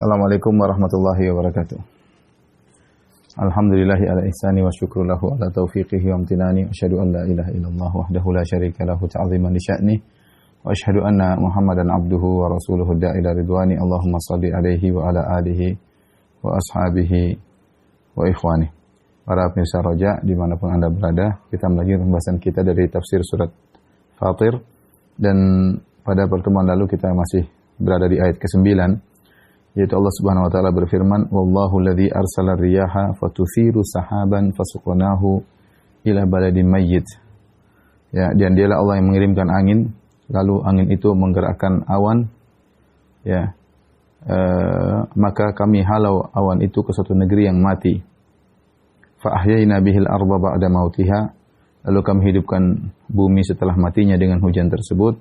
Assalamualaikum warahmatullahi wabarakatuh. Alhamdulillahi ala ihsani wa syukru lahu ala taufiqihi wa amtinani. Asyhadu an la ilaha illallah wahdahu la syarika lahu ta'ziman li sya'ni. Wa asyhadu anna Muhammadan abduhu wa rasuluhu da'ila ridwani. Allahumma salli alaihi wa ala alihi wa ashabihi wa ikhwani. Para pemirsa Roja dimanapun Anda berada, kita melanjutkan pembahasan kita dari tafsir surat Fatir. Dan pada pertemuan lalu kita masih berada di ayat ke-9. Yaitu Allah Subhanahu wa taala berfirman, "Wallahu alladzi arsala riyaha fatuthiru sahaban fasuqnahu ila baladin mayyit." Ya, dan dialah Allah yang mengirimkan angin, lalu angin itu menggerakkan awan. Ya. Maka kami halau awan itu ke suatu negeri yang mati. Fa ahyayna bihil arda ba'da mautiha. Lalu kami hidupkan bumi setelah matinya dengan hujan tersebut.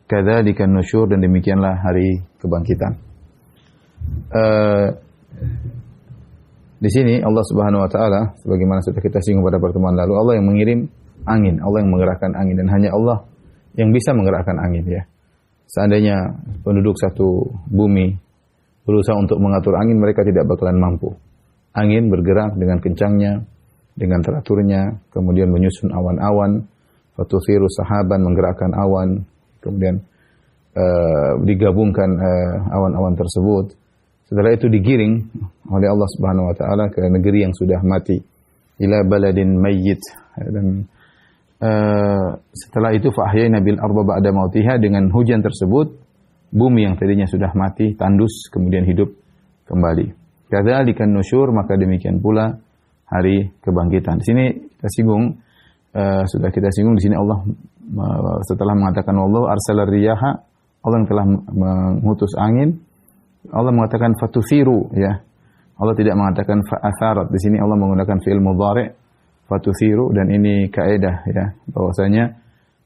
Kadzalikan nusyur, dan demikianlah hari kebangkitan. Di sini Allah Subhanahu wa taala, sebagaimana sudah kita singgung pada pertemuan lalu, Allah yang mengirim angin, Allah yang menggerakkan angin, dan hanya Allah yang bisa menggerakkan angin, ya. Seandainya penduduk satu bumi berusaha untuk mengatur angin, mereka tidak bakalan mampu. Angin bergerak dengan kencangnya, dengan teraturnya, kemudian menyusun awan-awan, fatuthiru sahaban, menggerakkan awan, kemudian digabungkan awan-awan tersebut. Setelah itu digiring oleh Allah Subhanahu wa taala ke negeri yang sudah mati, ila baladin mayyit. Dan setelah itu fa ahyayna bil arda ba'da mautiha, dengan hujan tersebut bumi yang tadinya sudah mati tandus kemudian hidup kembali. Kadzalikan nusyur, maka demikian pula hari kebangkitan. Di sini kita singgung, sudah kita singgung di sini Allah setelah mengatakan wallahu arsalar riyaha, Allah yang telah mengutus angin. Allah mengatakan fatuthiru, ya. Allah tidak mengatakan fa'atharat. Di sini Allah menggunakan fi'il mudhari' fatuthiru, dan ini kaidah, ya, bahwasanya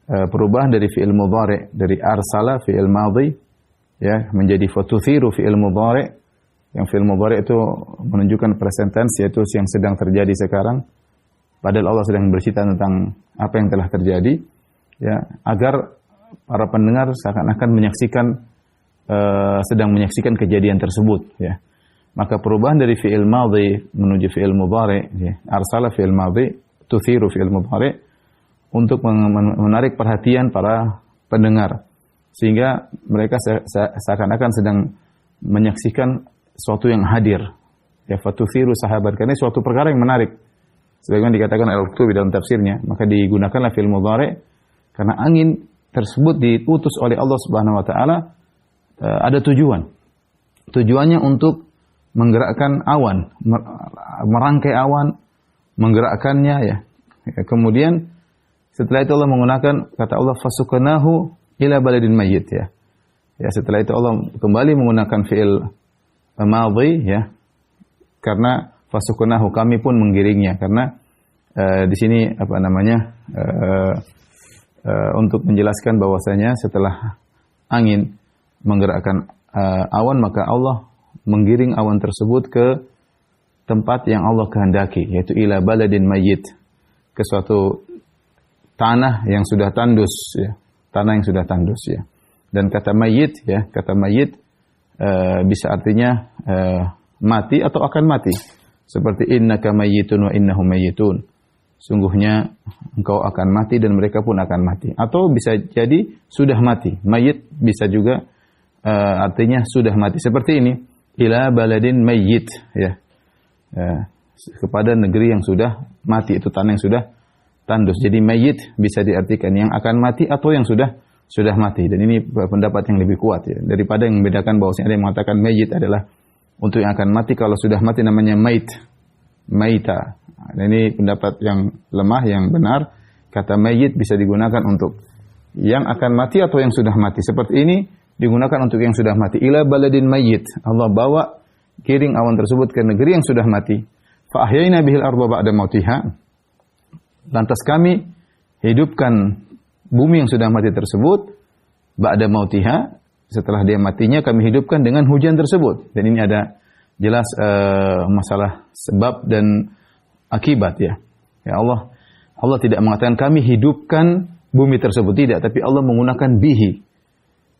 perubahan dari fi'il mudhari' dari arsala fi'il madhi, ya, menjadi fatuthiru fi'il mudhari'. Yang fi'il mudhari' itu menunjukkan present tense, yaitu yang sedang terjadi sekarang. Padahal Allah sedang bercerita tentang apa yang telah terjadi, ya, agar para pendengar seakan-akan sedang menyaksikan kejadian tersebut, ya. Maka perubahan dari fi'il madhi menuju fi'il mudhari', ya, arsala fi'il madhi, tuthiru fi'il mudhari', untuk menarik perhatian para pendengar, sehingga mereka seakan-akan sedang menyaksikan sesuatu yang hadir, ya, fatuthiru sahabat, karena suatu perkara yang menarik. Sebagaimana dikatakan Al-Qurtubi dalam tafsirnya, maka digunakanlah fi'il mudhari' karena angin tersebut diutus oleh Allah Subhanahu wa taala. Ada tujuan. Tujuannya untuk menggerakkan awan, merangkai awan, menggerakkannya, ya. Kemudian setelah itu Allah menggunakan kata Allah fasuqnahu ila baladin mayyit, ya. Ya, setelah itu Allah kembali menggunakan fi'il madhi, ya. Karena fasuqnahu, kami pun menggiringnya, karena di sini untuk menjelaskan bahwasanya setelah angin menggerakkan awan, maka Allah menggiring awan tersebut ke tempat yang Allah kehendaki, yaitu ila baladin mayyit, ke suatu tanah yang sudah tandus, ya. Tanah yang sudah tandus, ya. Dan kata mayyit, ya, kata mayyit bisa artinya mati atau akan mati. Seperti innaka mayyitun wa innahum mayyitun. Sungguhnya engkau akan mati dan mereka pun akan mati. Atau bisa jadi sudah mati. Mayyit bisa juga artinya sudah mati. Seperti ini, ila baladin mayyit, ya. Kepada negeri yang sudah mati, itu tanah yang sudah tandus. Jadi mayyit bisa diartikan yang akan mati atau yang sudah mati. Dan ini pendapat yang lebih kuat, ya, daripada yang membedakan bahwasanya ada yang mengatakan mayyit adalah untuk yang akan mati. Kalau sudah mati namanya maita. Dan ini pendapat yang lemah, yang benar. Kata mayyit bisa digunakan untuk yang akan mati atau yang sudah mati. Seperti ini digunakan untuk yang sudah mati. Ila baladin mayyit. Allah bawa, kiring awan tersebut ke negeri yang sudah mati. Fa ahyayna bihil arda ba'da mautiha. Lantas kami hidupkan bumi yang sudah mati tersebut ba'da mautiha, setelah dia matinya kami hidupkan dengan hujan tersebut. Dan ini ada jelas masalah sebab dan akibat, ya. Ya, Allah tidak mengatakan kami hidupkan bumi tersebut, tidak, tapi Allah menggunakan bihi.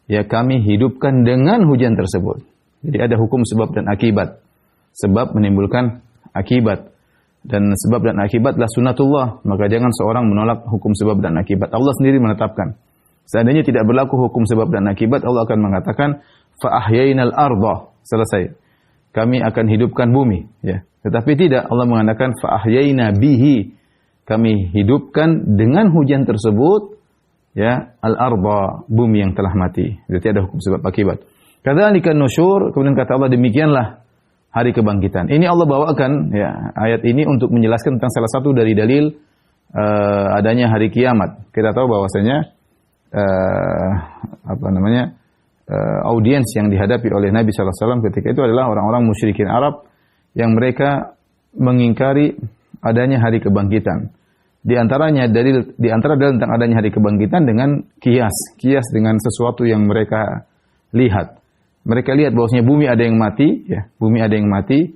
Ya, kami hidupkan dengan hujan tersebut. Jadi ada hukum sebab dan akibat. Sebab menimbulkan akibat. Dan sebab dan akibatlah sunnatullah. Maka jangan seorang menolak hukum sebab dan akibat. Allah sendiri menetapkan. Seandainya tidak berlaku hukum sebab dan akibat, Allah akan mengatakan, فَأَحْيَيْنَا الْأَرْضَ. Selesai. Kami akan hidupkan bumi. Ya. Tetapi tidak. Allah mengatakan, فَأَحْيَيْنَا بِهِ. Kami hidupkan dengan hujan tersebut, ya, al-arda, bumi yang telah mati. Berarti ada hukum sebab akibat. Kadzalika nusyur, kemudian kata Allah, demikianlah hari kebangkitan. Ini Allah bawakan, ya, ayat ini untuk menjelaskan tentang salah satu dari dalil adanya hari kiamat. Kita tahu bahwasanya audiens yang dihadapi oleh Nabi sallallahu alaihi wasallam ketika itu adalah orang-orang musyrikin Arab yang mereka mengingkari adanya hari kebangkitan. Di antara dalil tentang adanya hari kebangkitan dengan kias dengan sesuatu yang mereka lihat. Mereka lihat bahwasanya bumi ada yang mati, ya, bumi ada yang mati,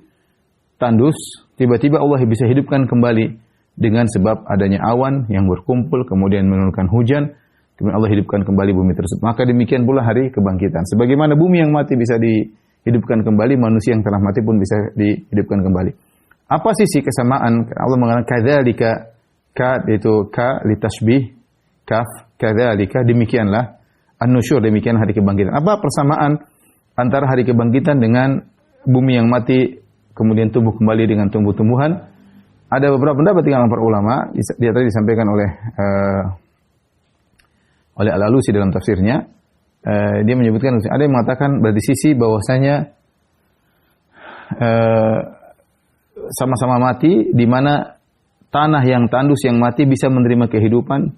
tandus, tiba-tiba Allah bisa hidupkan kembali dengan sebab adanya awan yang berkumpul kemudian menurunkan hujan, kemudian Allah hidupkan kembali bumi tersebut. Maka demikian pula hari kebangkitan. Sebagaimana bumi yang mati bisa dihidupkan kembali, manusia yang telah mati pun bisa dihidupkan kembali. Apa sisi kesamaan? Allah mengatakan kadzalika, ka itu ka litashbih, kaf kadzalika, demikianlah, an-nusyur, demikian hari kebangkitan. Apa persamaan antara hari kebangkitan dengan bumi yang mati kemudian tumbuh kembali dengan tumbuh-tumbuhan? Ada beberapa pendapat di kalangan para ulama, dia tadi disampaikan oleh Al-Alusi dalam tafsirnya. Dia menyebutkan, ada yang mengatakan dari sisi bahwasanya sama-sama mati, di mana tanah yang tandus yang mati bisa menerima kehidupan,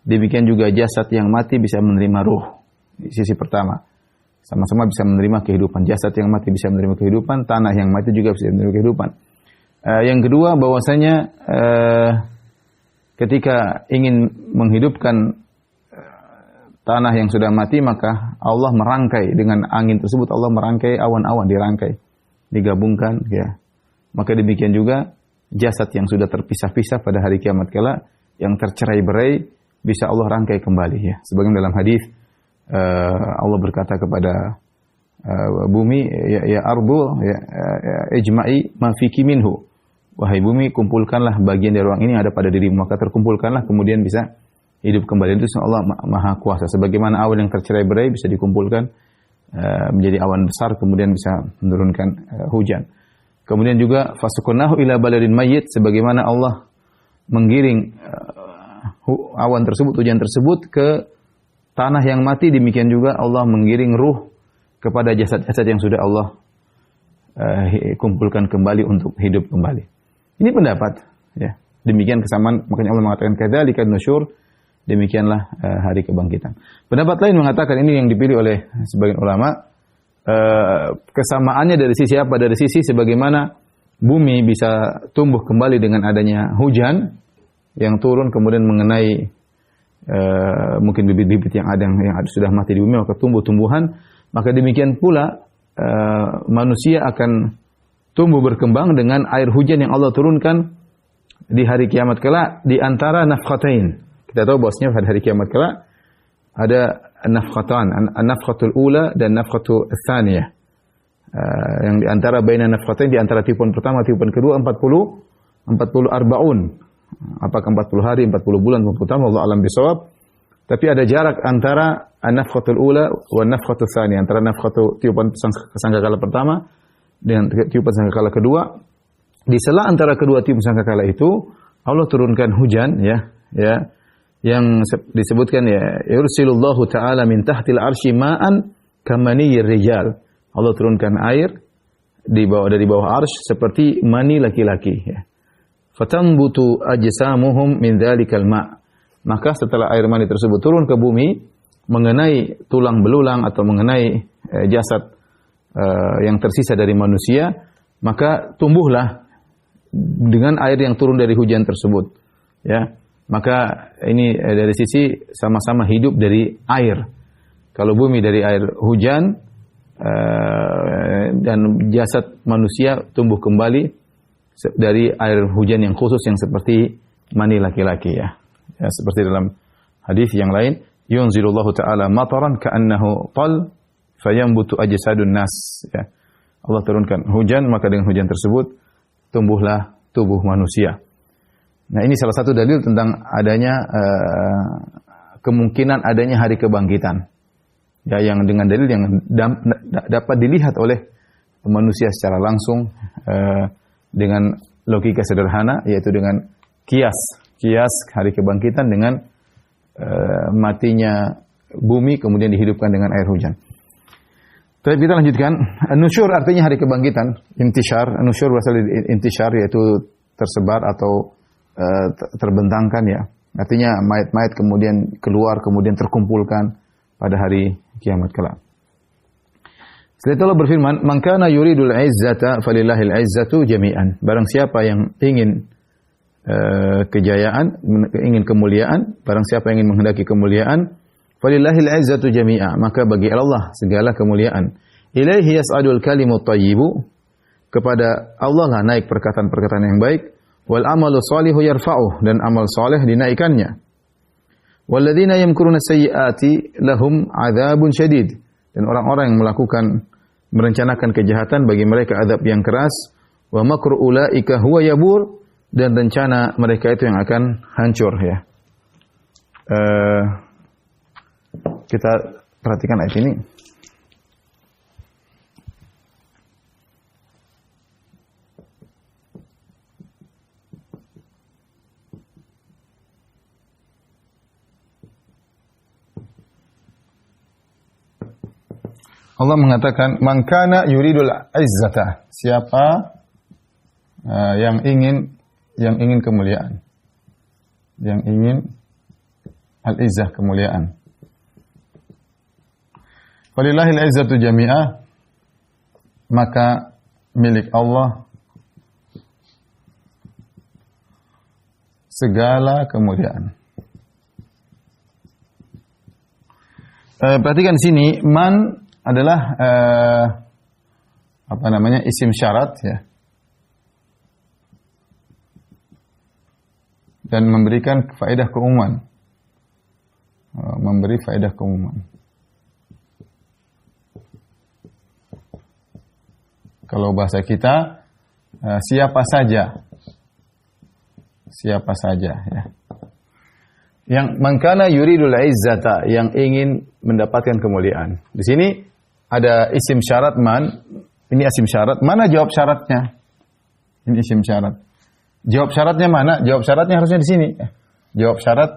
demikian juga jasad yang mati bisa menerima ruh. Di sisi pertama, sama-sama bisa menerima kehidupan. Jasad yang mati bisa menerima kehidupan, tanah yang mati juga bisa menerima kehidupan. Yang kedua, bahwasanya ketika ingin menghidupkan tanah yang sudah mati, maka Allah merangkai dengan angin tersebut, Allah merangkai awan-awan, dirangkai, digabungkan, ya. Maka demikian juga jasad yang sudah terpisah-pisah pada hari kiamat kala, yang tercerai-berai, bisa Allah rangkai kembali, ya. Sebagaimana dalam hadis Allah berkata kepada bumi, ya ardu, ya ijma'i ma fiki minhu. Wahai bumi, kumpulkanlah bagian dari ruang ini yang ada pada dirimu, maka terkumpulkanlah kemudian bisa hidup kembali. Itu Allah Maha Kuasa. Sebagaimana awan yang tercerai-berai bisa dikumpulkan menjadi awan besar, kemudian bisa menurunkan hujan. Kemudian juga fasuqnahu ila baladin mayyit, sebagaimana Allah menggiring awan tersebut, hujan tersebut ke tanah yang mati, demikian juga Allah menggiring ruh kepada jasad-jasad yang sudah Allah kumpulkan kembali untuk hidup kembali. Ini pendapat, ya. Demikian kesamaan, makanya Allah mengatakan kadzalika nusyur, demikianlah hari kebangkitan. Pendapat lain mengatakan, ini yang dipilih oleh sebagian ulama, kesamaannya dari sisi apa? Dari sisi sebagaimana bumi bisa tumbuh kembali dengan adanya hujan yang turun kemudian mengenai mungkin bibit-bibit yang sudah mati di bumi, maka tumbuh tumbuhan. Maka demikian pula manusia akan tumbuh berkembang dengan air hujan yang Allah turunkan di hari kiamat kelak di antara nafkhatain. Kita tahu bahwasanya pada hari kiamat kelak ada nafkhatan, an-nafkhatul ula dan nafkhatul tsaniyah. Yang di antara baina nafkhatain, di antara tiupan pertama, tiupan kedua 40 arbaun. Apakah 40 hari, 40 bulan, 40 tahun, Allah alam bisawab. Tapi ada jarak antara an-nafkhatul ula wa an-nafkhatul tsaniyah, antara nafkhatu tiupan sangkakala pertama dengan tiupan sangkakala kedua. Di sela antara kedua tiupan sangkakala itu Allah turunkan hujan, ya yang disebutkan, ya, yursilullahu ta'ala min tahtil arsy ma'an kamaniyir rijal. Allah turunkan air dari bawah arsy seperti mani laki-laki, ya. Fatambutu ajsamuhum min dzalikal ma'. Maka setelah air mani tersebut turun ke bumi mengenai tulang belulang atau mengenai jasad yang tersisa dari manusia, maka tumbuhlah dengan air yang turun dari hujan tersebut, ya. Maka ini dari sisi sama-sama hidup dari air. Kalau bumi dari air hujan dan jasad manusia tumbuh kembali dari air hujan yang khusus yang seperti mani laki-laki, ya. Ya, seperti dalam hadis yang lain, yunzilullahu ta'ala mataran ka'annahu tal fayambutu ajsadun nas, ya. Allah turunkan hujan, maka dengan hujan tersebut tumbuhlah tubuh manusia. Nah, ini salah satu dalil tentang adanya kemungkinan adanya hari kebangkitan. Ya, yang dengan dalil yang dapat dilihat oleh manusia secara langsung dengan logika sederhana, yaitu dengan kias hari kebangkitan dengan matinya bumi kemudian dihidupkan dengan air hujan. Tapi kita lanjutkan. Nusyur artinya hari kebangkitan. Intishar, nusyur berasal dari intishar, yaitu tersebar atau terbentangkan, ya. Artinya mayat-mayat kemudian keluar, kemudian terkumpulkan pada hari kiamat kelak. Setelah itu Allah berfirman, "Man kana yuridul 'izzata falillahil 'izzatu jami'an." Barang siapa yang ingin kejayaan, ingin kemuliaan, barang siapa yang ingin menghendaki kemuliaan, falillahil 'izzatu jami'a, maka bagi Allah segala kemuliaan. Ilaihi yas'adul kalimut thayyibu, kepada Allah lah naik perkataan-perkataan yang baik, wal amalu shalihu yarfa'uh, dan amal saleh dinaikkannya. Walladzina yamkuruna sayyi'ati lahum 'adzabun syadid, dan orang-orang yang merencanakan kejahatan bagi mereka azab yang keras. Wa makru ulaika huwa yabur, dan rencana mereka itu yang akan hancur, ya. Kita perhatikan ayat ini. Allah mengatakan, "Man kana yuridul 'izzata." Siapa yang ingin kemuliaan. Yang ingin al-izzah, kemuliaan. Walillahil 'izzatu jami'ah, maka milik Allah segala kemuliaan. Perhatikan sini, man adalah isim syarat, ya. Dan memberikan faedah keumuman. Memberi faedah keumuman. Kalau bahasa kita, siapa saja. Siapa saja, ya. Yang mangkana yuridul izzata, yang ingin mendapatkan kemuliaan. Di sini ada isim syarat man, ini isim syarat. Mana jawab syaratnya? Ini isim syarat. Jawab syaratnya mana? Jawab syaratnya harusnya di sini. Jawab syarat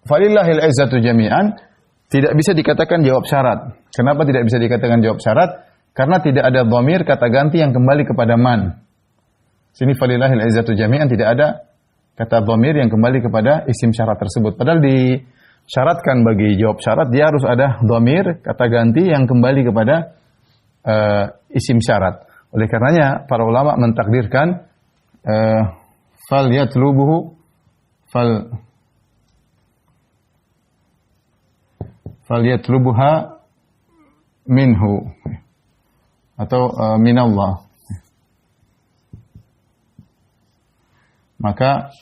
falillahil izzatu jami'an tidak bisa dikatakan jawab syarat. Kenapa tidak bisa dikatakan jawab syarat? Karena tidak ada dhamir kata ganti yang kembali kepada man. Sini falillahil izzatu jami'an tidak ada kata dhamir yang kembali kepada isim syarat tersebut. Padahal disyaratkan bagi jawab syarat dia harus ada dhamir kata ganti yang kembali kepada isim syarat. Oleh karenanya para ulama mentakdirkan fal yatlubuhu fal yatlubuha minhu atau minallah. Maka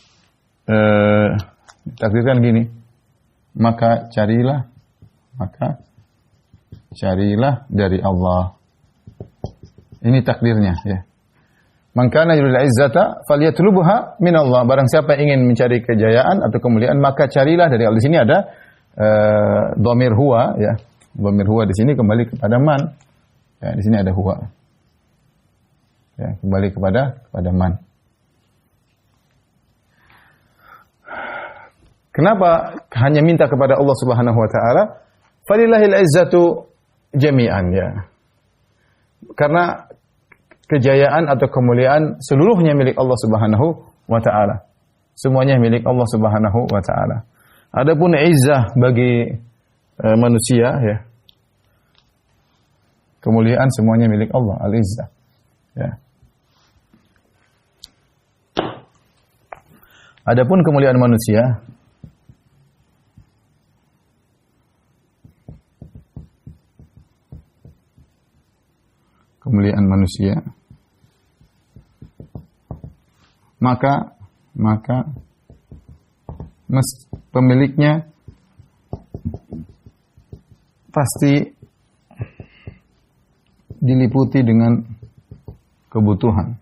takdirkan gini, maka carilah dari Allah. Ini takdirnya, ya. Man kana yuridul izzata falyatlubuha min Allah. Barang siapa ingin mencari kejayaan atau kemuliaan, maka carilah dari Allah. Di sini ada dhamir huwa, ya. Dhamir huwa di sini kembali kepada man. Ya, di sini ada huwa. Ya, kembali kepada man. Kenapa hanya minta kepada Allah Subhanahu wa taala? Falillahil izzatu jami'an, ya. Karena kejayaan atau kemuliaan seluruhnya milik Allah Subhanahu wa taala. Semuanya milik Allah Subhanahu wa taala. Adapun izzah bagi manusia, ya. Kemuliaan semuanya milik Allah, al-izzah. Ya. Adapun kemuliaan manusia, maka pemiliknya pasti diliputi dengan kebutuhan,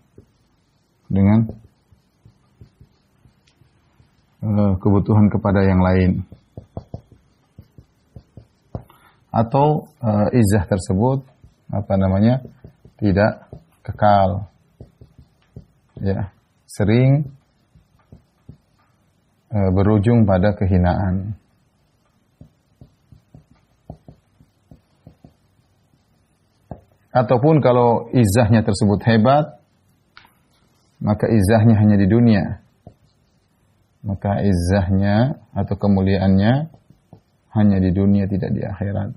dengan kebutuhan kepada yang lain, atau izzah tersebut tidak kekal, ya, sering berujung pada kehinaan. Ataupun kalau izzahnya tersebut hebat, maka izzahnya hanya di dunia. Maka izzahnya atau kemuliaannya hanya di dunia, tidak di akhirat.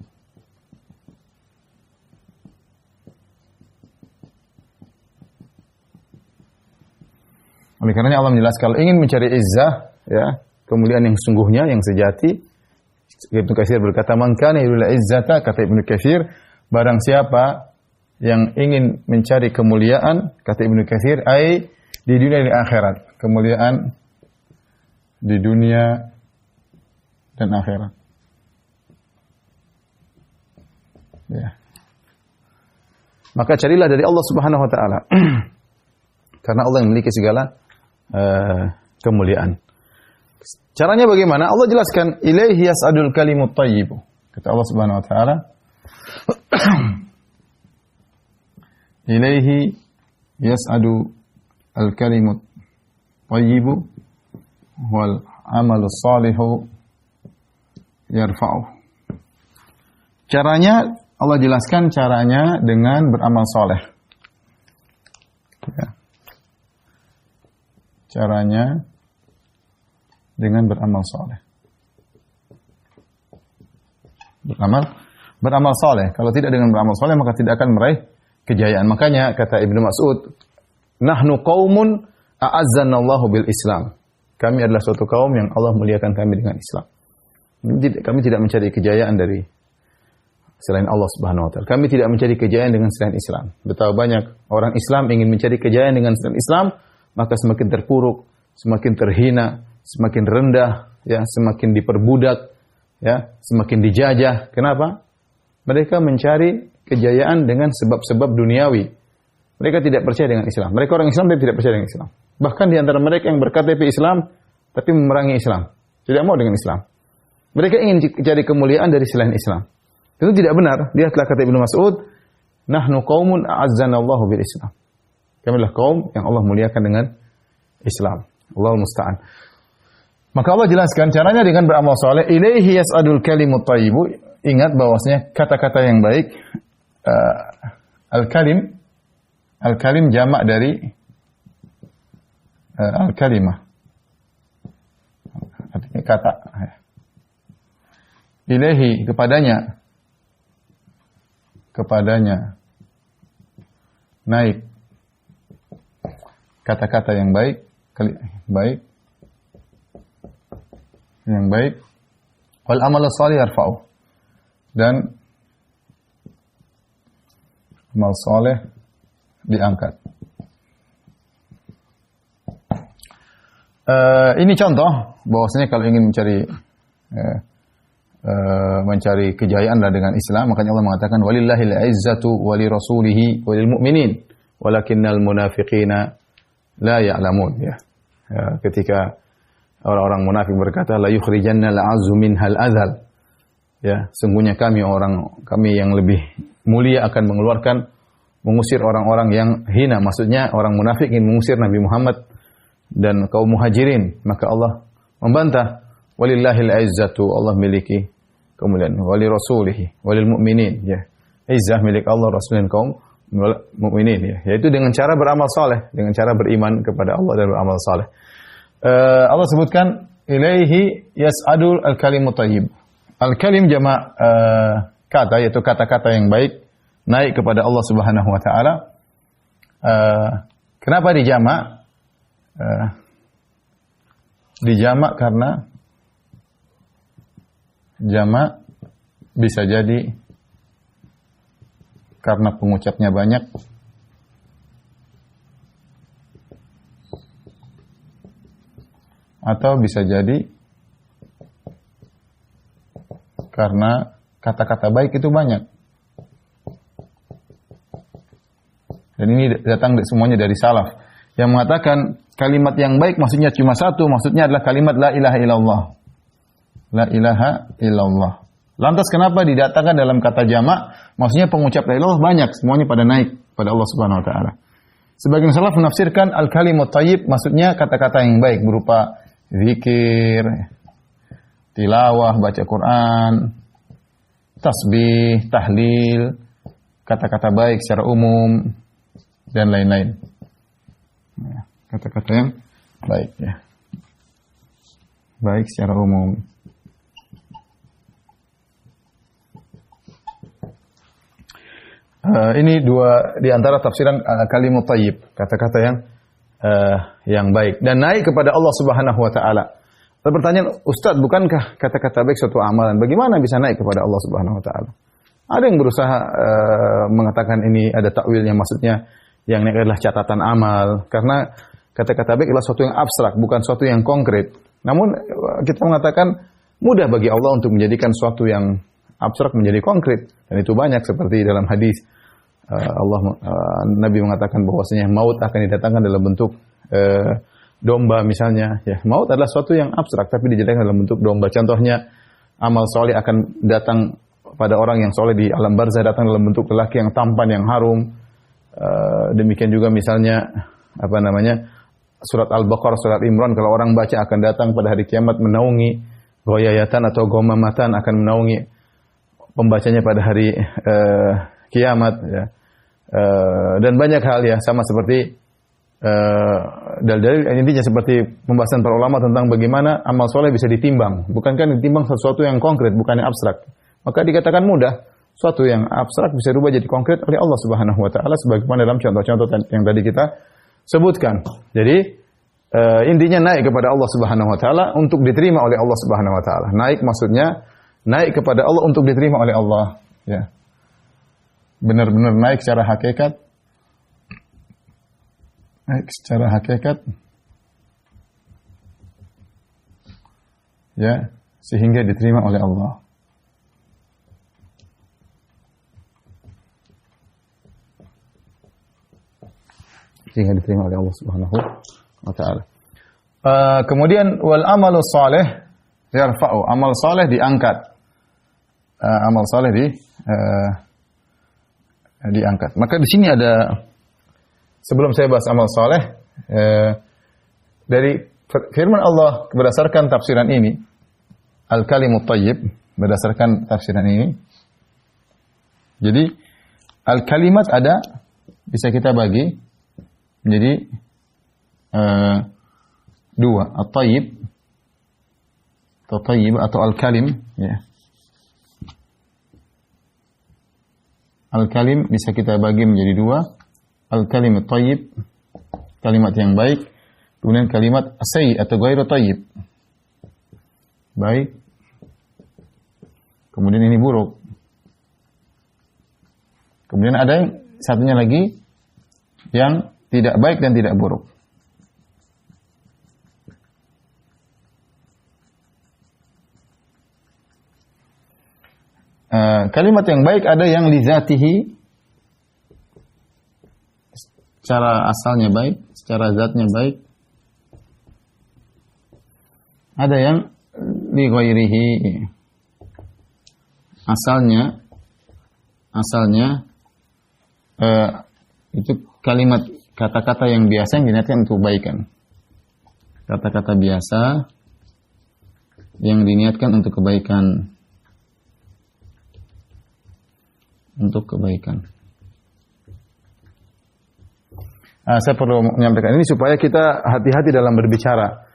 Oleh karenanya Allah menjelaskan, kalau ingin mencari izzah, ya, kemuliaan yang sungguhnya, yang sejati, Ibnu Katsir berkata, "Man kana yuridul izzata," kata Ibnu Katsir, barang siapa yang ingin mencari kemuliaan, kata Ibnu Katsir, ai di dunia dan di akhirat. Kemuliaan di dunia dan akhirat. Ya. Maka carilah dari Allah Subhanahu wa taala. Karena Allah yang memiliki segala kemuliaan. Caranya bagaimana? Allah jelaskan, "Ilaihi yas'adul kalimut thayyib." Kata Allah Subhanahu wa taala, "Ilaihi yas'adu al-kalimut thayyib wal amalus salihu yarfa'u." Caranya Allah jelaskan, caranya dengan beramal soleh. Ya. Caranya dengan beramal soleh. Beramal soleh. Kalau tidak dengan beramal soleh, maka tidak akan meraih kejayaan. Makanya kata Ibnu Mas'ud, "Nahnu qaumun a'azzanallahu bil Islam." Kami adalah suatu kaum yang Allah muliakan kami dengan Islam. Kami tidak mencari kejayaan dari selain Allah Subhanahu wa taala. Kami tidak mencari kejayaan dengan selain Islam. Betapa banyak orang Islam ingin mencari kejayaan dengan selain Islam, maka semakin terpuruk, semakin terhina, semakin rendah, ya, semakin diperbudak, ya, semakin dijajah. Kenapa? Mereka mencari kejayaan dengan sebab-sebab duniawi. Mereka tidak percaya dengan Islam. Mereka orang Islam tapi tidak percaya dengan Islam. Bahkan di antara mereka yang berKTP Islam tapi memerangi Islam, tidak mau dengan Islam. Mereka ingin cari kemuliaan dari selain Islam. Itu tidak benar. Dia telah kata Ibnu Mas'ud, "Nahnu qaumun a'azzanallahu bil Islam." Kami adalah kaum yang Allah muliakan dengan Islam. Allahul musta'an. Maka Allah jelaskan caranya dengan beramal saleh. Ilaihi yas'adul kalimut thayyibu. Ingat bahwasanya kata-kata yang baik, al-kalim jamak dari al-kalimah. Artinya kata. Ilaihi, kepadanya naik kata-kata yang baik, wal amal salih yarfa'u, dan amal saleh diangkat. Ini contoh bahwasanya kalau ingin mencari kejayaan dengan Islam, makanya Allah mengatakan, "Walillahil izzatu walirasulihi walil mu'minin walakinnal munafiqina la ya'lamun." Ya. Ketika orang-orang munafik berkata, "La yukhrijanna al-'azzu minhal adzal." Ya, sungguhnya kami yang lebih mulia akan mengusir orang-orang yang hina. Maksudnya orang munafik ingin mengusir Nabi Muhammad dan kaum muhajirin. Maka Allah membantah, "Walillahil izzatu," Allah miliki kemuliaan, "wali rasulihi walil mu'minin." Ya. Izzah milik Allah, Rasul dan kaum mukminin, ya. Yaitu dengan cara beramal saleh, dengan cara beriman kepada Allah dan beramal saleh. Allah sebutkan, "Ilaihi yas'adul al-kalimut thayyib." Al-kalim jamak kata, yaitu kata-kata yang baik, naik kepada Allah Subhanahu wa taala. Kenapa dijamak? Dijamak karena jamak bisa jadi karena pengucapnya banyak, atau bisa jadi karena kata-kata baik itu banyak. Dan ini datang semuanya dari salaf yang mengatakan kalimat yang baik maksudnya cuma satu, maksudnya adalah kalimat la ilaha illallah. La ilaha illallah. Lantas kenapa didatangkan dalam kata jamak? Maksudnya pengucap la ilaha illallah banyak, semuanya pada naik pada Allah Subhanahu wa taala. Sebagian salaf menafsirkan al-kalimut thayyib maksudnya kata-kata yang baik berupa zikir, tilawah, baca Quran, tasbih, tahlil, kata-kata baik secara umum dan lain-lain. Kata-kata yang baik ya. Baik secara umum. Ini dua di antara tafsiran kalimut thayyib, kata-kata yang baik dan naik kepada Allah Subhanahu wa taala. Ada pertanyaan, Ustaz, bukankah kata-kata baik suatu amalan? Bagaimana bisa naik kepada Allah Subhanahu wa taala? Ada yang berusaha mengatakan ini ada takwilnya, maksudnya yang naik adalah catatan amal, karena kata-kata baik adalah sesuatu yang abstrak, bukan sesuatu yang konkret. Namun kita mengatakan mudah bagi Allah untuk menjadikan sesuatu yang abstrak menjadi konkret, dan itu banyak seperti dalam hadis Nabi mengatakan bahwasanya maut akan didatangkan dalam bentuk domba misalnya. Ya, maut adalah sesuatu yang abstrak tapi dijadikan dalam bentuk domba. Contohnya amal soleh akan datang pada orang yang soleh di alam barzah, datang dalam bentuk lelaki yang tampan, yang harum. Demikian juga misalnya surat Al-Baqarah, surat Imran, kalau orang baca akan datang pada hari kiamat menaungi goyayatan atau gomamatan, akan menaungi pembacanya pada hari kiamat ya. Dan banyak hal ya, sama seperti dalil intinya seperti pembahasan para ulama tentang bagaimana amal soleh bisa ditimbang. Bukankah ditimbang sesuatu yang konkret, bukan yang abstrak. Maka dikatakan mudah, sesuatu yang abstrak bisa berubah jadi konkret oleh Allah Subhanahu wa taala sebagaimana dalam contoh-contoh yang tadi kita sebutkan. Jadi intinya naik kepada Allah Subhanahu wa taala untuk diterima oleh Allah Subhanahu wa taala. Naik maksudnya naik kepada Allah untuk diterima oleh Allah, ya. Benar-benar naik secara hakikat. Naik secara hakikat. Ya, sehingga diterima oleh Allah. Sehingga diterima oleh Allah Subhanahu wa taala. Kemudian wal amalu salih yarfa'u, amal saleh diangkat. Amal saleh diangkat. Maka di sini ada, sebelum saya bahas amal saleh, dari firman Allah berdasarkan tafsiran ini, al-kalimut thayyib, berdasarkan tafsiran ini. Jadi al-kalimat ada, bisa kita bagi menjadi dua, at-thayyib atau al-kalim, ya. Al-kalim bisa kita bagi menjadi dua. Al-kalimut thayyib, kalimat yang baik. Kemudian kalimat sayyi atau ghairu thayyib, baik. Kemudian ini buruk. Kemudian ada yang satunya lagi yang tidak baik dan tidak buruk. Kalimat yang baik ada yang lizatihi, secara asalnya baik, secara zatnya baik. Ada yang li ghairihi, asalnya itu kalimat kata-kata yang biasa yang diniatkan untuk kebaikan. Kata-kata biasa yang diniatkan untuk kebaikan. Untuk kebaikan. Saya perlu menyampaikan ini supaya kita hati-hati dalam berbicara.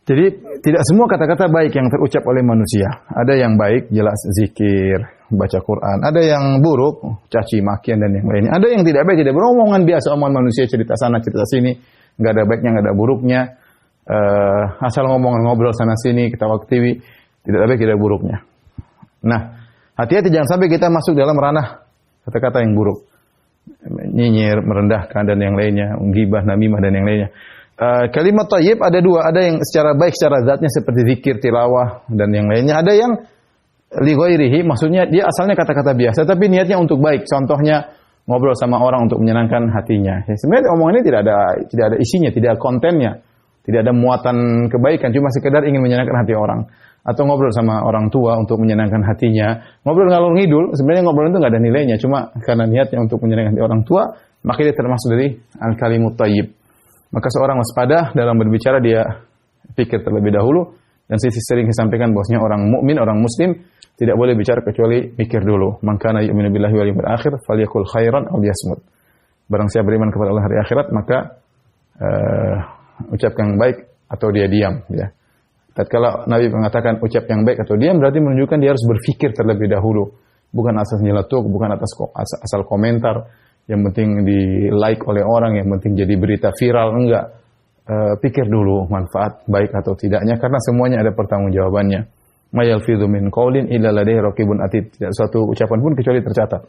Jadi tidak semua kata-kata baik yang terucap oleh manusia. Ada yang baik, jelas zikir, baca Quran. Ada yang buruk, caci makian dan yang lainnya. Ada yang tidak baik, tidak beromongan biasa, omongan manusia, cerita sana, cerita sini, nggak ada baiknya, nggak ada buruknya. Asal ngomongan-ngobrol sana sini, ketawa ketiwi, tidak ada baik, tidak ada buruknya. Nah, hati-hati jangan sampai kita masuk dalam ranah kata-kata yang buruk. Nyinyir, merendahkan dan yang lainnya, ghibah, namimah dan yang lainnya. Kalimat thayyib ada dua, ada yang secara baik secara zatnya seperti zikir, tilawah dan yang lainnya. Ada yang li ghairihi, maksudnya dia asalnya kata-kata biasa tapi niatnya untuk baik. Contohnya ngobrol sama orang untuk menyenangkan hatinya. Ya, sebenarnya omongan ini tidak ada isinya, tidak ada kontennya, tidak ada muatan kebaikan, cuma sekedar ingin menyenangkan hati orang. Atau ngobrol sama orang tua untuk menyenangkan hatinya. Ngobrol ngalor ngidul, sebenarnya ngobrol itu nggak ada nilainya, cuma karena niatnya untuk menyenangkan hati orang tua, maka dia termasuk dari al-kalimut thayyib. Maka seorang waspada dalam berbicara, dia pikir terlebih dahulu, dan saya sering disampaikan bahwasanya orang mukmin, orang muslim tidak boleh bicara kecuali mikir dulu. Man kana yu'minu billahi wal yawmil akhir falyakul khairan aw liyasmut. Barang siapa beriman kepada Allah hari akhirat, maka ucap yang baik atau dia diam, ya. Tatkala Nabi mengatakan ucap yang baik atau diam, berarti menunjukkan dia harus berpikir terlebih dahulu, bukan asal nyeletuk, bukan asal komentar, yang penting di-like oleh orang, yang penting jadi berita viral, enggak. Pikir dulu manfaat baik atau tidaknya, karena semuanya ada pertanggungjawabannya. Ma yalfidhu min qaulin illa ladaihi raqibun atid. Tidak suatu ucapan pun kecuali tercatat.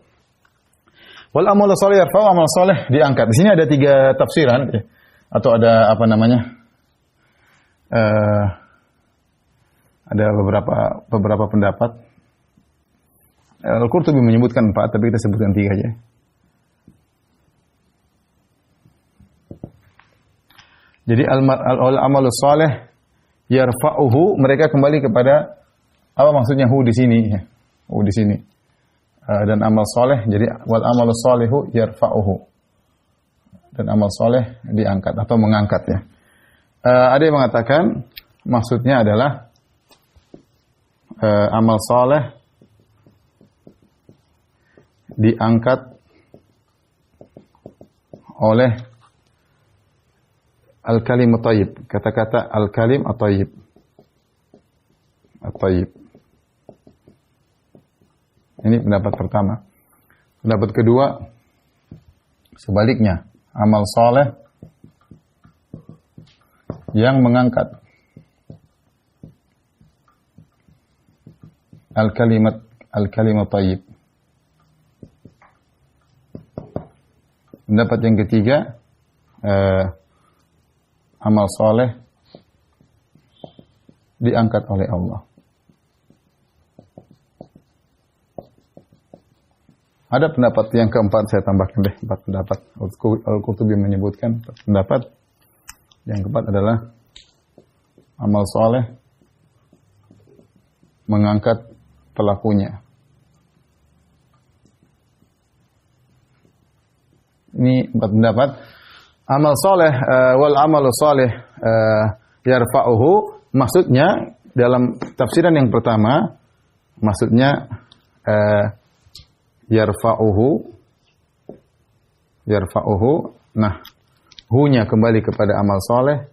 Wal amalu shalih yarfa'u, amal saleh diangkat. Di sini ada 3 tafsiran, ya. Atau ada apa namanya? Ada beberapa pendapat. Al-Qurtubi menyebutkan 4, tapi kita sebutkan 3 aja. Jadi al-amalus saleh yarfa'uhu, mereka kembali kepada apa maksudnya hu di sini, ya. Hu di sini. Dan amal saleh, jadi wal amalus salihu yarfa'uhu. Dan amal saleh diangkat atau mengangkat, ya. Ada yang mengatakan maksudnya adalah amal saleh diangkat oleh al-kalim at-thayyib, kata-kata al-kalim at-thayyib. At-thayyib. Ini pendapat pertama. Pendapat kedua, sebaliknya, amal saleh yang mengangkat al-kalimat at-thayyib. Pendapat yang ketiga, amal soleh diangkat oleh Allah. Ada pendapat yang keempat, saya tambahkan deh 4 pendapat. Al-Qurtubi menyebutkan pendapat yang keempat adalah amal soleh mengangkat pelakunya. Ini 4 pendapat. Amal soleh wal amalu soleh yarfa'uhu, maksudnya dalam tafsiran yang pertama, maksudnya yarfa'uhu, nah hu-nya kembali kepada amal soleh,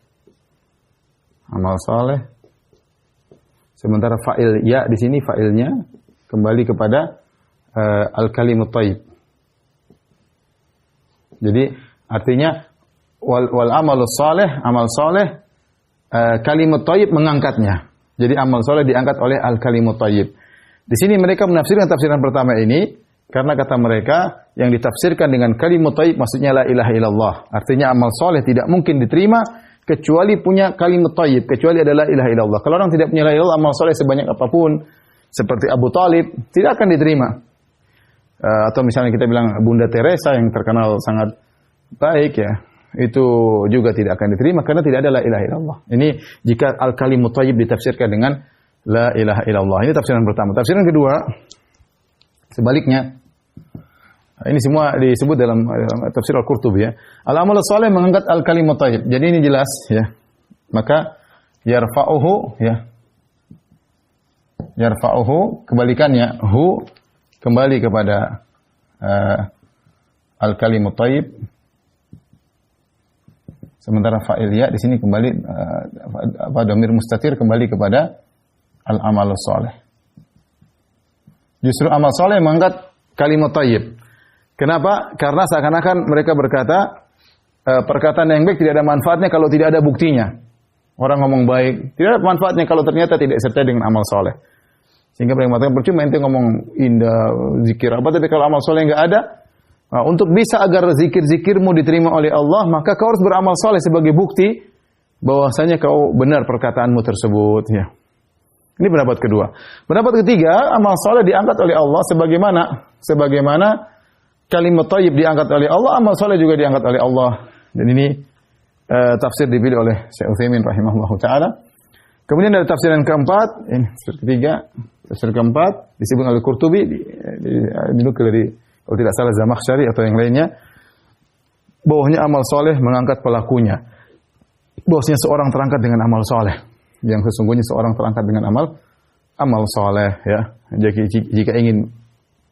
sementara fa'il ya di sini fa'ilnya kembali kepada al-kalimut thayyib. Jadi artinya wal amalus saleh, amal saleh, kalimat thayyib mengangkatnya. Jadi amal saleh diangkat oleh al kalimut thayyib. Di sini mereka menafsirkan tafsiran pertama ini karena kata mereka yang ditafsirkan dengan kalimat thayyib maksudnya la ilaha illallah. Artinya amal saleh tidak mungkin diterima kecuali punya kalimat thayyib, kecuali adalah la ilaha illallah. Kalau orang tidak punya la ilaha illallah, amal saleh sebanyak apapun seperti Abu Talib tidak akan diterima. Atau misalnya kita bilang Bunda Teresa yang terkenal sangat baik, ya, itu juga tidak akan diterima karena tidak ada la ilaha illallah. Ini jika al-kalimut thayyib ditafsirkan dengan la ilaha illallah. Ini tafsiran pertama. Tafsiran kedua, sebaliknya. Ini semua disebut dalam tafsir Al-Qurtubi, ya. Al-amal saleh mengangkat al-kalimut thayyib. Jadi ini jelas, ya. Maka yarfa'uhu, ya. Yarfa'uhu, kebalikannya hu kembali kepada al-kalimut thayyib. Sementara fa'il ya di sini kembali dhamir mustatir kembali kepada al-amalus saleh. Justru amal saleh mengangkat kalimat thayyib. Kenapa? Karena seakan-akan mereka berkata perkataan yang baik tidak ada manfaatnya kalau tidak ada buktinya. Orang ngomong baik tidak ada manfaatnya kalau ternyata tidak serta dengan amal saleh. Sehingga mereka mengatakan percuma ente ngomong indah, zikir apa, tapi kalau amal saleh enggak ada. Nah, untuk bisa agar zikir-zikirmu diterima oleh Allah, maka kau harus beramal saleh sebagai bukti bahwasanya kau benar perkataanmu tersebut, ya. Ini pendapat kedua. Pendapat ketiga, amal soleh diangkat oleh Allah sebagaimana kalimat thayyib diangkat oleh Allah, amal soleh juga diangkat oleh Allah. Dan ini tafsir dipilih oleh Syekh Utsaimin rahimahullahu taala. Kemudian ada tafsir yang keempat, ini tafsir ketiga, tafsir keempat disebut oleh Qurtubi, dinukil dari kalau tidak salah Zamakhsyari atau yang lainnya, bahwasanya amal soleh mengangkat pelakunya. Bahwasanya seorang terangkat dengan amal soleh. Yang sesungguhnya seorang terangkat dengan amal soleh, ya. Jika ingin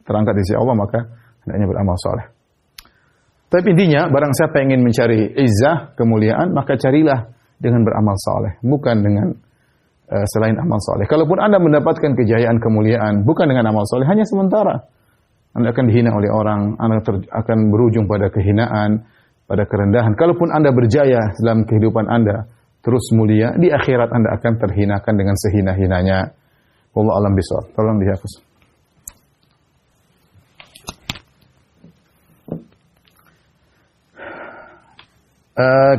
terangkat di sisi Allah, maka hendaknya beramal soleh. Tapi intinya, barang siapa yang ingin mencari izzah, kemuliaan, maka carilah dengan beramal soleh, bukan dengan selain amal soleh. Kalaupun Anda mendapatkan kejayaan, kemuliaan, bukan dengan amal soleh, hanya sementara. Anda akan dihina oleh orang, Anda akan berujung pada kehinaan, pada kerendahan. Kalaupun Anda berjaya dalam kehidupan Anda, terus mulia, di akhirat Anda akan terhinakan dengan sehina-hinanya. Wallahu a'lam bishawab. Tolong dihapus.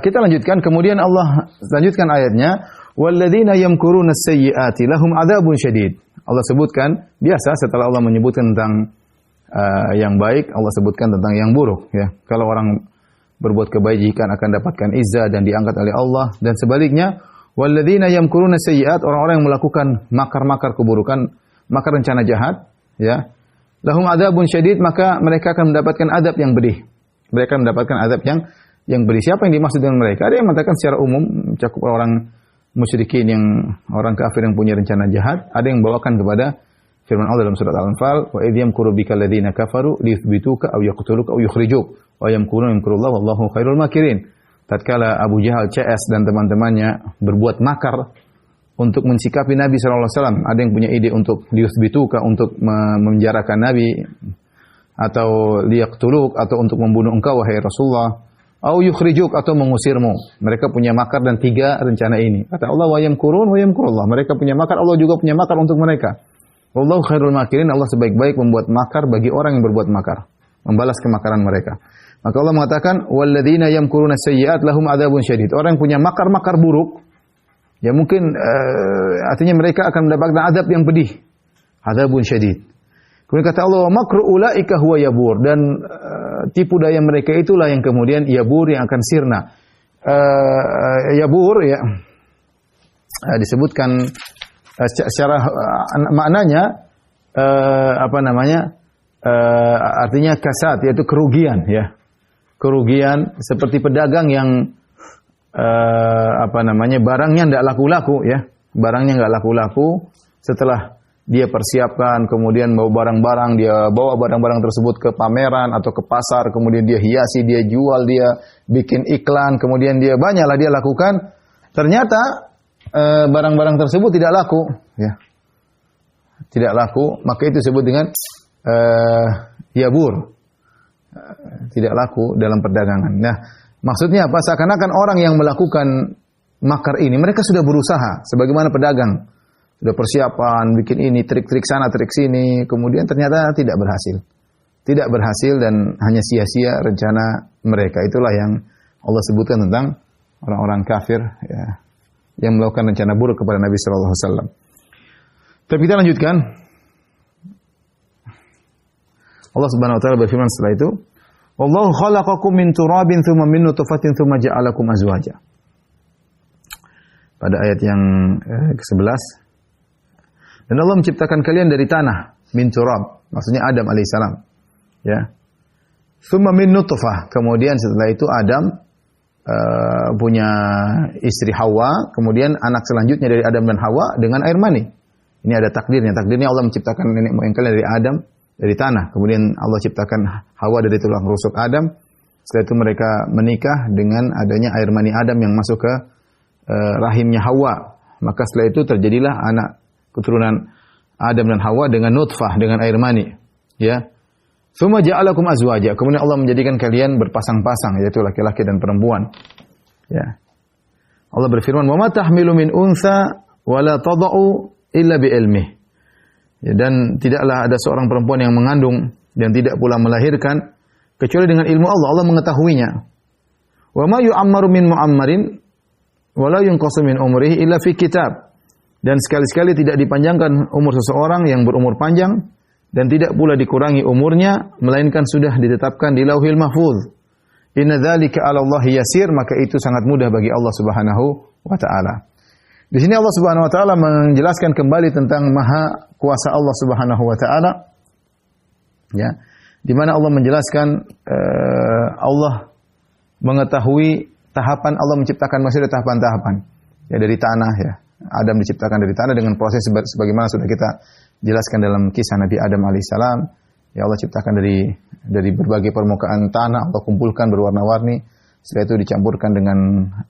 Kita lanjutkan. Kemudian Allah lanjutkan ayatnya. Walladzina yamkuruna as-sayyi'ati lahum 'adzabun syadid. Allah sebutkan, biasa setelah Allah menyebutkan tentang yang baik, Allah sebutkan tentang yang buruk. Ya, kalau orang berbuat kebajikan akan dapatkan izzah dan diangkat oleh Allah, dan sebaliknya walladzina yamkuruna sayyi'at, orang-orang yang melakukan makar-makar keburukan, makar rencana jahat, ya, lahum adzabun syadid, maka mereka akan mendapatkan azab yang pedih. Mereka mendapatkan azab yang pedih. Siapa yang dimaksud dengan mereka? Ada yang mengatakan secara umum mencakup orang musyrikin, yang orang kafir yang punya rencana jahat. Ada yang membawakan kepada firman Allah dalam surat Al-Anfal, wa idh yamkuru bikal ladzina kafaru liyuthbituka aw yaqtuluka aw yukhrijuk wa yamkuruna yamkurullah wallahu khairul makirin. Tatkala Abu Jahal, CS dan teman-temannya berbuat makar untuk mensikapi Nabi sallallahu alaihi wasallam, ada yang punya ide untuk liyuthbituka, untuk memenjarakan Nabi, atau liyaqtuluk, atau untuk membunuh engkau wahai Rasulullah, au yukhrijuk, atau mengusirmu. Mereka punya makar, dan tiga rencana ini. Kata Allah, wa yamkurun wa yamkurullah. Mereka punya makar, Allah juga punya makar untuk mereka. Wallahu khairul makirin, Allah sebaik-baik membuat makar bagi orang yang berbuat makar, membalas kemakaran mereka. Maka Allah mengatakan, walladzina yamkuruna sayyi'at lahum adzabun syadid. Orang yang punya makar-makar buruk, ya mungkin artinya mereka akan mendapatkan azab yang pedih. Adzabun syadid. Kemudian kata Allah, makru ulaika huwa yabur, dan tipu daya mereka itulah yang kemudian yabur, yang akan sirna. Yabur, ya, disebutkan secara maknanya artinya kasat, yaitu kerugian, ya. Kerugian seperti pedagang yang barangnya tidak laku-laku, ya. Barangnya enggak laku-laku, setelah dia persiapkan, kemudian bawa barang-barang, dia bawa barang-barang tersebut ke pameran atau ke pasar, kemudian dia hiasi, dia jual, dia bikin iklan, kemudian dia banyaklah dia lakukan. Ternyata barang-barang tersebut tidak laku, ya. Tidak laku, maka itu disebut dengan yabur. Tidak laku dalam perdagangan. Nah, maksudnya apa? Seakan-akan orang yang melakukan makar ini, mereka sudah berusaha sebagaimana pedagang. Sudah persiapan, bikin ini, trik-trik sana, trik sini, kemudian ternyata tidak berhasil. Tidak berhasil dan hanya sia-sia rencana mereka. Itulah yang Allah sebutkan tentang orang-orang kafir, ya, yang melakukan rencana buruk kepada Nabi sallallahu alaihi wasallam. Tapi kita lanjutkan. Allah Subhanahu wa taala berfirman setelah itu, "Wallahu khalaqakum min turabin tsumma min nutfatin tsumma ja'alakum azwaja." Pada ayat yang ke-11, dan Allah menciptakan kalian dari tanah, min turab, maksudnya Adam alaihissalam, ya. Tsumma min nutfah, kemudian setelah itu Adam punya istri Hawa, kemudian anak selanjutnya dari Adam dan Hawa dengan air mani. Ini ada takdirnya. Takdirnya Allah menciptakan nenek moyang kalian dari Adam, dari tanah. Kemudian Allah ciptakan Hawa dari tulang rusuk Adam. Setelah itu mereka menikah dengan adanya air mani Adam yang masuk ke rahimnya Hawa. Maka setelah itu terjadilah anak keturunan Adam dan Hawa dengan nutfah, dengan air mani. Ya. Tsumma ja'alakum azwaja. Kemudian Allah menjadikan kalian berpasang-pasang, yaitu laki-laki dan perempuan. Ya. Allah berfirman, "Wa ma tahmilu min unsa wa la tada'u illa bi ilmih." Ya, dan tidaklah ada seorang perempuan yang mengandung dan tidak pula melahirkan kecuali dengan ilmu Allah. Allah mengetahuinya. "Wa ma yu'ammaru min mu'ammarin wa la yunqasu min umrihi illa fi kitab." Dan sekali-sekali tidak dipanjangkan umur seseorang yang berumur panjang dan tidak pula dikurangi umurnya melainkan sudah ditetapkan di Lauhil Mahfuz. Inna dzalika 'ala Allahi yasir, maka itu sangat mudah bagi Allah Subhanahu wa taala. Di sini Allah Subhanahu wa taala menjelaskan kembali tentang maha kuasa Allah Subhanahu wa taala. Ya. Di mana Allah menjelaskan Allah mengetahui tahapan Allah menciptakan manusia dari tahapan-tahapan. Ya, dari tanah ya. Adam diciptakan dari tanah dengan proses sebagaimana sudah kita jelaskan dalam kisah Nabi Adam alaihissalam. Ya, Allah ciptakan dari berbagai permukaan tanah, Allah kumpulkan berwarna-warni. Setelah itu dicampurkan dengan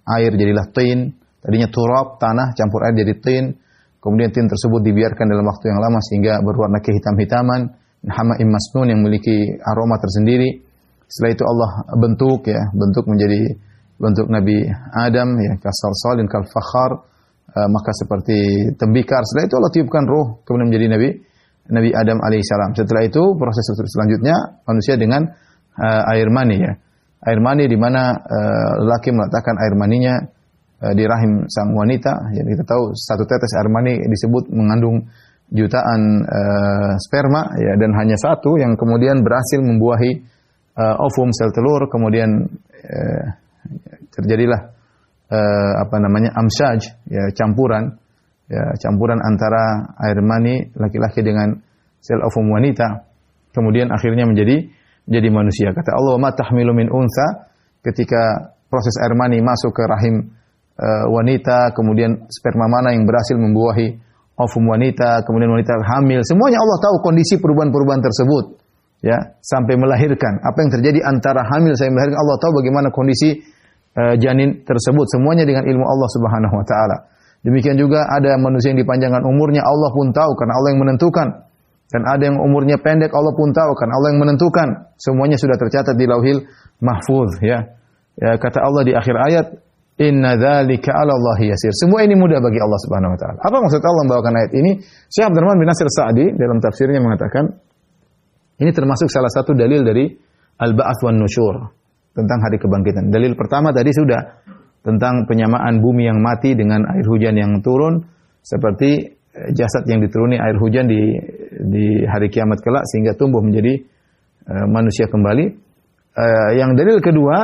air jadilah tin. Tadinya turab, tanah, campur air jadi tin. Kemudian tin tersebut dibiarkan dalam waktu yang lama sehingga berwarna kehitam-hitaman. Hama'im masnun yang memiliki aroma tersendiri. Setelah itu Allah bentuk menjadi bentuk Nabi Adam ya, kasalsalin kal fakhar. Maka seperti tembikar. Setelah itu Allah tiupkan ruh kemudian menjadi Nabi Adam alaihissalam. Setelah itu proses selanjutnya manusia dengan air mani ya. Air mani di mana lelaki meletakkan air maninya di rahim sang wanita. Yang kita tahu satu tetes air mani disebut mengandung jutaan sperma ya, dan hanya satu yang kemudian berhasil membuahi ovum sel telur, kemudian terjadilah amsyaj ya, campuran antara air mani laki-laki dengan sel ovum wanita, kemudian akhirnya menjadi manusia. Kata Allah, "Ma tahmilu min unsa", ketika proses air mani masuk ke rahim wanita, kemudian sperma mana yang berhasil membuahi ovum wanita, kemudian wanita hamil, semuanya Allah tahu kondisi perubahan-perubahan tersebut ya, sampai melahirkan. Apa yang terjadi antara hamil sampai melahirkan, Allah tahu bagaimana kondisi janin tersebut, semuanya dengan ilmu Allah Subhanahu wa taala. Demikian juga ada manusia yang dipanjangkan umurnya, Allah pun tahu karena Allah yang menentukan. Dan ada yang umurnya pendek, Allah pun tahu karena Allah yang menentukan. Semuanya sudah tercatat di Lauhil Mahfuz ya. Ya, kata Allah di akhir ayat, "Inna dzalika 'ala Allahi yasir." Semua ini mudah bagi Allah Subhanahu wa taala. Apa maksud Allah membawakan ayat ini? Syekh Abdurrahman bin Nasir Sa'di dalam tafsirnya mengatakan ini termasuk salah satu dalil dari al-ba'ats wan nusyur, tentang hari kebangkitan. Dalil pertama tadi sudah tentang penyamaan bumi yang mati dengan air hujan yang turun seperti jasad yang dituruni air hujan di hari kiamat kelak sehingga tumbuh menjadi manusia kembali. Yang dalil kedua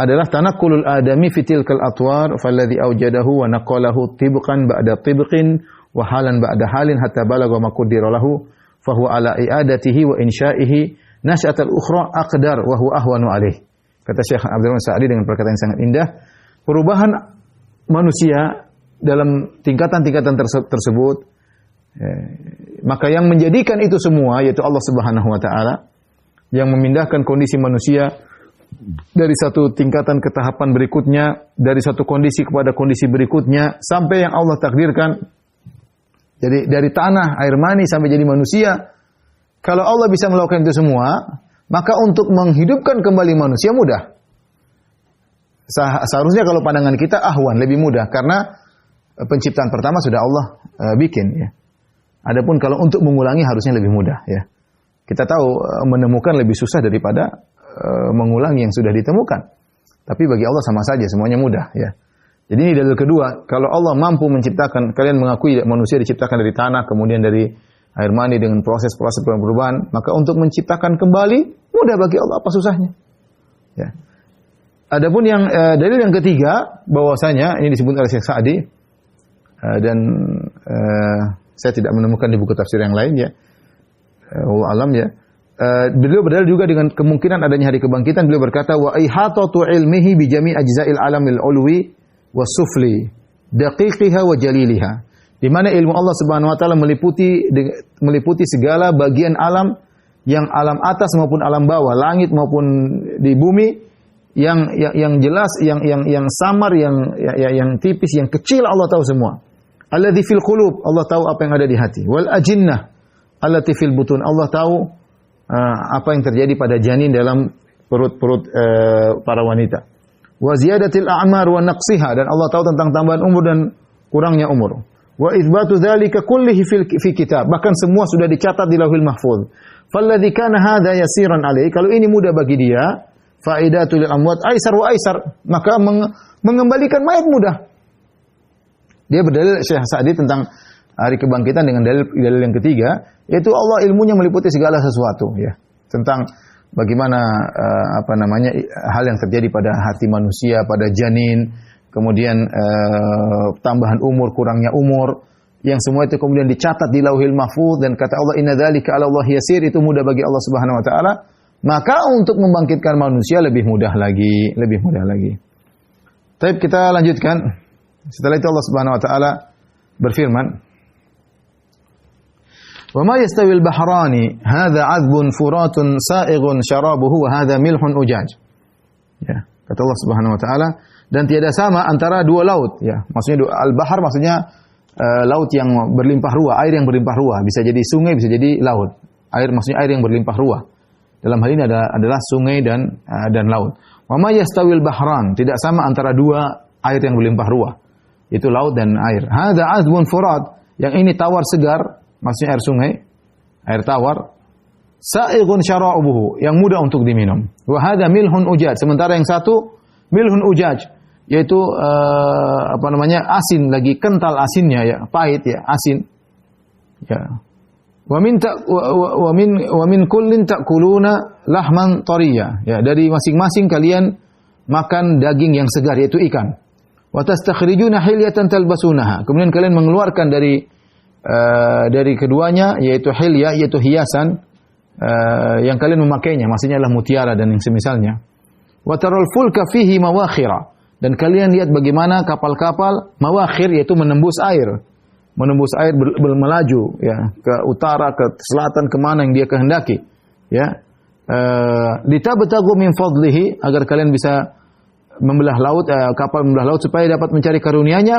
adalah tanaqqulul adami fi tilkal atwar falladhi awjadahu wa naqalahu tibqan ba'da tibqin wa halan ba'da halin hatta balagha ma qaddara lahu fa huwa ala i'adatihi wa insya'ihi nas'atal ukhra aqdar wa huwa ahwanu alaih. Kata Syekh Abdurrahman Sa'di dengan perkataan yang sangat indah, perubahan manusia dalam tingkatan-tingkatan tersebut, maka yang menjadikan itu semua yaitu Allah Subhanahu wa taala yang memindahkan kondisi manusia dari satu tingkatan ke tahapan berikutnya, dari satu kondisi kepada kondisi berikutnya sampai yang Allah takdirkan. Jadi dari tanah, air mani sampai jadi manusia. Kalau Allah bisa melakukan itu semua, maka untuk menghidupkan kembali manusia mudah. Seharusnya kalau pandangan kita ahwan, lebih mudah karena penciptaan pertama sudah Allah bikin ya. Adapun kalau untuk mengulangi harusnya lebih mudah ya. Kita tahu menemukan lebih susah daripada mengulangi yang sudah ditemukan. Tapi bagi Allah sama saja, semuanya mudah ya. Jadi ini dalil kedua, kalau Allah mampu menciptakan, kalian mengakui manusia diciptakan dari tanah, kemudian dari air mani dengan proses-proses perubahan, maka untuk menciptakan kembali mudah bagi Allah, apa susahnya? Ya. Adapun yang dalil yang ketiga, bahwasanya ini disebut oleh Syekh Sa'di dan saya tidak menemukan di buku tafsir yang lain ya. Wallahu alam ya. Beliau berdalil juga dengan kemungkinan adanya hari kebangkitan. Beliau berkata, wa ihatatu ilmihi bi jami' ajza'il alamil ulwi was-sufli daqiqiha wa jaliliha. Di mana ilmu Allah Subhanahu wa taala meliputi segala bagian alam, yang alam atas maupun alam bawah, langit maupun di bumi, yang jelas, yang samar, yang tipis, yang kecil, Allah tahu semua. Alladzi fil qulub, Allah tahu apa yang ada di hati. Wal ajinnah allati fil butun, Allah tahu apa yang terjadi pada janin dalam perut-perut para wanita. Wa ziyadatil a'mar wa naqsiha, dan Allah tahu tentang tambahan umur dan kurangnya umur. Wa itsbatu dzalika kullihi fi kitab, bahkan semua sudah dicatat di Lauhil Mahfuz. Falladzi kana hadza yasiran alaihi, kalau ini mudah bagi dia, faidatul amwat aisar wa aisar, maka mengembalikan mayat mudah. Dia berdalil Syekh Sa'di tentang hari kebangkitan dengan dalil yang ketiga, yaitu Allah ilmunya meliputi segala sesuatu, ya. Tentang bagaimana hal yang terjadi pada hati manusia, pada janin, kemudian tambahan umur, kurangnya umur, yang semua itu kemudian dicatat di Lauhil Mahfuz, dan kata Allah inna dzalika 'ala Allah yasir, itu mudah bagi Allah Subhanahu wa taala. Maka untuk membangkitkan manusia lebih mudah lagi. Baik, kita lanjutkan. Setelah itu Allah Subhanahu wa taala berfirman, "Wa ma yastawil bahrani, hadza 'adbun furatun sa'ighun syarabuhu wa hadza milhun ujaj." Ya, kata Allah Subhanahu wa taala, dan tiada sama antara dua laut, ya. Maksudnya al-bahar maksudnya laut yang berlimpah ruah, air yang berlimpah ruah, bisa jadi sungai, bisa jadi laut. Air maksudnya air yang berlimpah ruah. Dalam hal ini adalah sungai dan laut. Wa ma yastawil bahran, tidak sama antara dua air yang berlimpah ruah. Itu laut dan air. Hadza 'azbun furat, yang ini tawar segar, maksudnya air sungai, air tawar. Sa'ighun syara'ubuhu, yang mudah untuk diminum. Wa hadza milhun ujaj, sementara yang satu milhun ujaj, yaitu asin, lagi kental asinnya, ya, pahit, ya, asin. Ya. Wa min kullin ta'kuluna lahman tariya. Ya, dari masing-masing kalian makan daging yang segar, yaitu ikan. Wa tastakhrijuna hilyatan talbasunaha. Kemudian kalian mengeluarkan dari keduanya, yaitu hilya, yaitu hiasan yang kalian memakainya, maksudnya adalah mutiara dan yang semisalnya. Wa taral fulka fihi mawakhira, dan kalian lihat bagaimana kapal-kapal mawakhir, yaitu menembus air melaju, ya, ke utara, ke selatan, kemana yang dia kehendaki, ya. Litabtaghu min fadlihi, agar kalian bisa membelah laut, kapal membelah laut supaya dapat mencari karunia-Nya,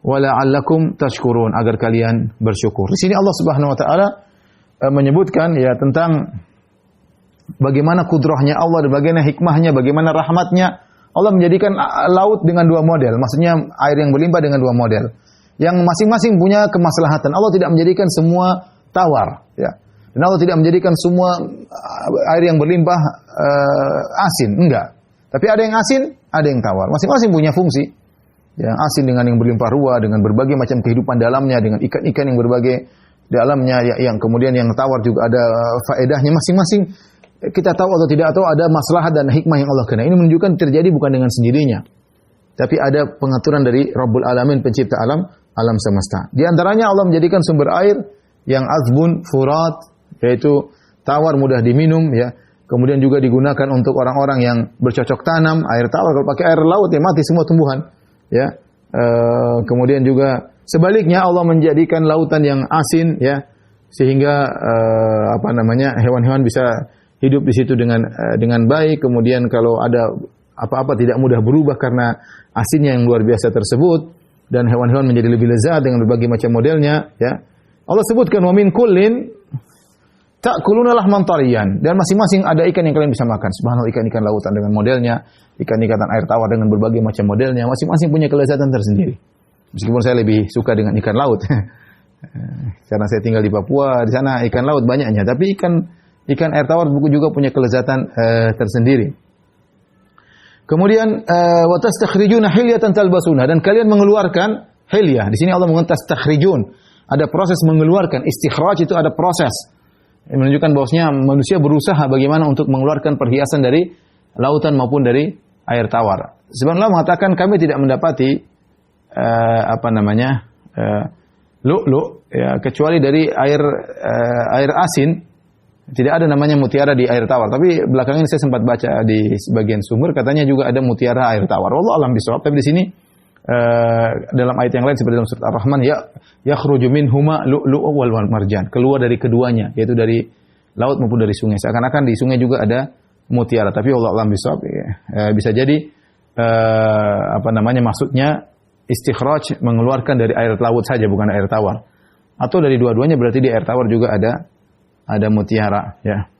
wala'allakum tashkurun, agar kalian bersyukur. Di sini Allah Subhanahu wa taala menyebutkan, ya, tentang bagaimana kudrahnya Allah dan bagaimana hikmahnya, bagaimana rahmatnya. Allah menjadikan laut dengan dua model, maksudnya air yang berlimpah dengan dua model, yang masing-masing punya kemaslahatan. Allah tidak menjadikan semua tawar, ya. Dan Allah tidak menjadikan semua air yang berlimpah asin, enggak. Tapi ada yang asin, ada yang tawar. Masing-masing punya fungsi. Yang asin dengan yang berlimpah ruah, dengan berbagai macam kehidupan dalamnya, dengan ikan-ikan yang berbagai dalamnya, ya, yang kemudian yang tawar juga ada faedahnya masing-masing. Kita tahu atau tidak tahu ada maslahat dan hikmah yang Allah kehendaki. Ini menunjukkan terjadi bukan dengan sendirinya, tapi ada pengaturan dari Rabbul Alamin, pencipta alam semesta. Di antaranya Allah menjadikan sumber air yang azbun furat, yaitu tawar, mudah diminum, ya. Kemudian juga digunakan untuk orang-orang yang bercocok tanam. Air tawar, kalau pakai air laut ya mati semua tumbuhan, ya. Kemudian juga sebaliknya Allah menjadikan lautan yang asin, ya, sehingga hewan-hewan bisa hidup di situ dengan baik. Kemudian kalau ada apa-apa tidak mudah berubah karena asinnya yang luar biasa tersebut, dan hewan-hewan menjadi lebih lezat dengan berbagai macam modelnya, ya. Allah sebutkan wa min kullin ta'kuluna lahman tariyan, dan masing-masing ada ikan yang kalian bisa makan. Subhanallah, ikan-ikan lautan dengan modelnya, ikan-ikan air tawar dengan berbagai macam modelnya, masing-masing punya kelezatan tersendiri. Meskipun saya lebih suka dengan ikan laut. Karena saya tinggal di Papua, di sana ikan laut banyaknya, tapi ikan air tawar juga punya kelezatan tersendiri. Kemudian wa tastakhrijuna hilyatan talbasuna, dan kalian mengeluarkan hilyah. Di sini Allah mengatakan tastakhrijun. Ada proses mengeluarkan. Istikhraj itu ada proses. Ini menunjukkan bahwasanya manusia berusaha bagaimana untuk mengeluarkan perhiasan dari lautan maupun dari air tawar. Sebenarnya Allah mengatakan kami tidak mendapati lu'lu', ya, kecuali dari air asin. Tidak ada namanya mutiara di air tawar. Tapi belakangan ini saya sempat baca di sebagian sumber, katanya juga ada mutiara air tawar. Wallahu a'lam bishawab. Tapi di sini dalam ayat yang lain seperti dalam surat Ar-Rahman, yakhruju minhuma lu'lu'u wal marjan, keluar dari keduanya, yaitu dari laut maupun dari sungai. Seakan-akan di sungai juga ada mutiara. Tapi wallahu a'lam bishawab, bisa jadi maksudnya istikhraj, mengeluarkan dari air laut saja, bukan air tawar. Atau dari dua-duanya, berarti di air tawar juga ada mutiara, ya.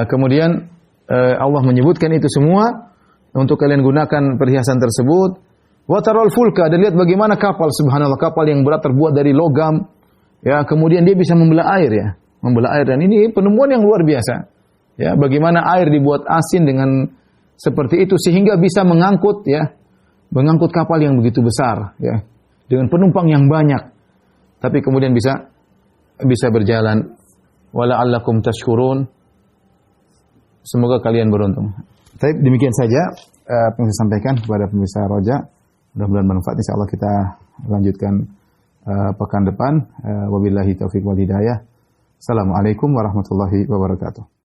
Kemudian Allah menyebutkan itu semua untuk kalian gunakan perhiasan tersebut. Wa taral fulka, dan lihat bagaimana kapal, subhanallah, kapal yang berat terbuat dari logam, ya, kemudian dia bisa membelah air, ya, membelah air, dan ini penemuan yang luar biasa, ya, bagaimana air dibuat asin dengan seperti itu sehingga bisa mengangkut kapal yang begitu besar, ya. dengan penumpang yang banyak, tapi kemudian bisa berjalan. Wala'allakum tashkurun. Semoga kalian beruntung. Tapi demikian saja apa yang saya sampaikan kepada pemirsa Roja. Mudah-mudahan bermanfaat. Insyaallah kita lanjutkan pekan depan. Wabillahi taufiq wal hidayah. Assalamualaikum warahmatullahi wabarakatuh.